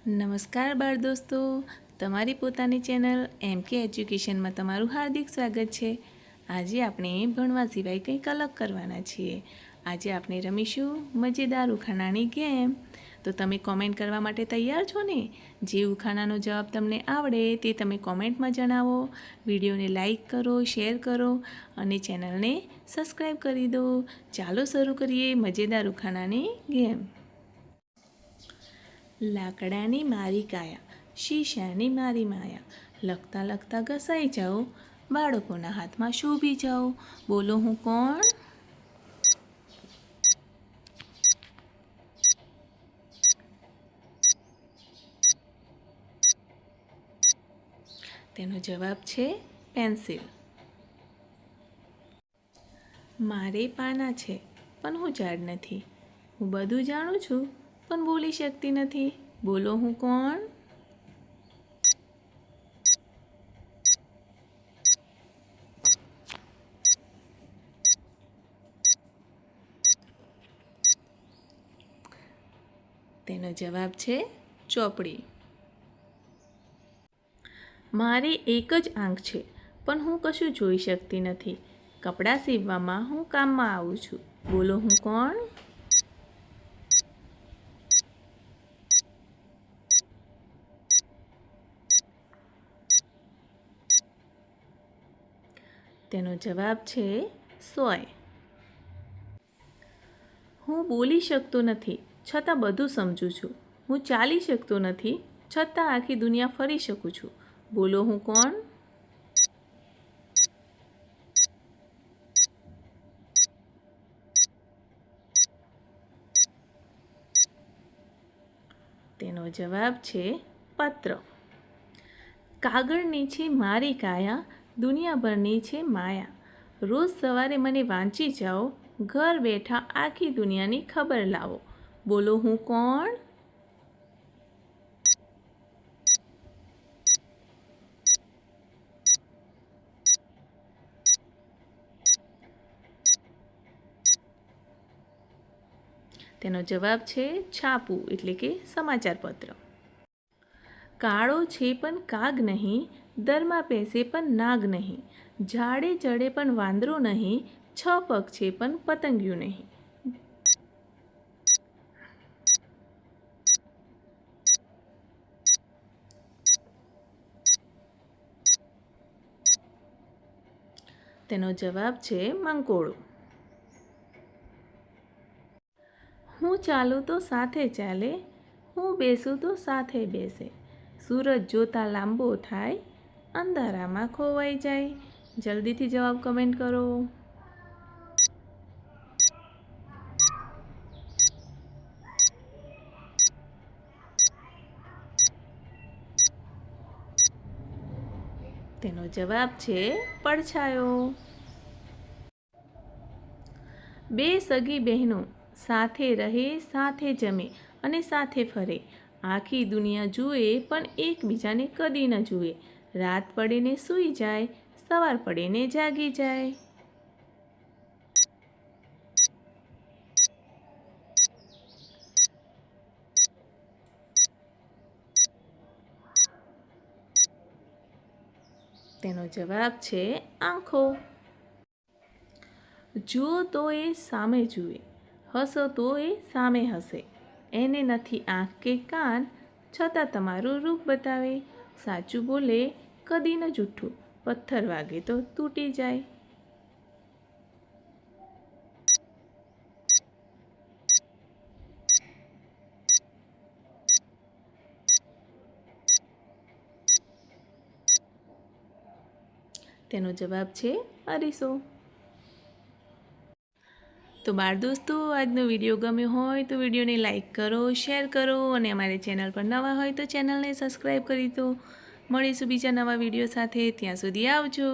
નમસ્કાર બાળ દોસ્તો, તમારી પોતાની ચેનલ MK એજ્યુકેશનમાં તમારું હાર્દિક સ્વાગત છે। આજે આપણે ભણવા સિવાય કંઈક અલગ કરવાના છીએ। આજે આપણે રમીશું મજેદાર ઉખાણાની ગેમ। તો તમે કોમેન્ટ કરવા માટે તૈયાર છો ને? જે ઉખાણાનો જવાબ તમને આવડે તે તમે કોમેન્ટમાં જણાવો। વિડીયોને લાઈક કરો, શેર કરો અને ચેનલને સબસ્ક્રાઈબ કરી દો। ચાલો શરૂ કરીએ મજેદાર ઉખાણાની ગેમ। લાકડાની મારી કાયા, શીશાની મારી માયા, લખતા લખતા ઘસાઈ જાઓ, બાળકોના હાથમાં શોભી જાઓ। બોલો હું કોણ? તેનો જવાબ છે પેન્સિલ। મારે પાના છે પણ હું ઝાડ નથી, હું બધું જાણું છું પણ બોલી શકતી નથી। બોલો હું કોણ? તેનો જવાબ છે ચોપડી। મારી એક જ આંખ છે પણ હું કશું જોઈ શકતી નથી, કપડાં સીવવામાં હું કામમાં આવું છું। બોલો હું કોણ? તેનો જવાબ છે સોય। હું બોલી શકતો નથી છતાં બધું સમજું છું, હું ચાલી શકતો નથી છતાં આખી દુનિયા ફરી શકું છું। બોલો હું કોણ? તેનો જવાબ છે પત્ર। કાગળની છે મારી કાયા, દુનિયાભરની છે માયા, રોજ સવારે મને વાંચી જાઓ, ઘર બેઠા આખી દુનિયાની ખબર લાવો। બોલો હું કોણ? તેનો જવાબ છે છાપું એટલે કે સમાચાર પત્ર। કાળો છે પણ કાગ નહીં, દરમાં પેસે પણ નાગ નહીં, ઝાડે ચડે પણ વાંદરો નહીં, 6 પગ છે પણ પતંગિયું નહીં। તેનો જવાબ છે મંકોડો। હું ચાલું તો સાથે ચાલે, હું બેસું તો સાથે બેસે, સૂરજ જોતા લાંબો થાય, અંધારામાં ખોવાઈ જાય। જલ્દીથી જવાબ કમેન્ટ કરો। તેનો જવાબ છે પડછાયો। બે સગી બહેનો સાથે રહે, સાથે જમે અને સાથે ફરે, આખી દુનિયા જુએ પણ એકબીજાને કદી ન જુએ, રાત પડે ને સૂઈ જાય, સવાર પડે ને જાગી જાય। તેનો જવાબ છે આંખો। જુઓ તો એ સામે જુએ, હસો તો એ સામે હસે, એને નથી આંખ કે કાન છતાં તમારું રૂપ બતાવે, સાચું બોલે કદી ન જૂઠું, પથ્થર વાગે તો તૂટી જાય। તેનો જવાબ છે અરીસો। તો બાળ દોસ્તો, આજનો વિડીયો ગમ્યો હોય તો વિડીયોને લાઈક કરો, શેર કરો અને અમારી ચેનલ પર નવા હોય તો ચેનલને સબસ્ક્રાઈબ કરી દો। મળીશું બીજા નવા વિડીયો સાથે, ત્યાં સુધી આવજો।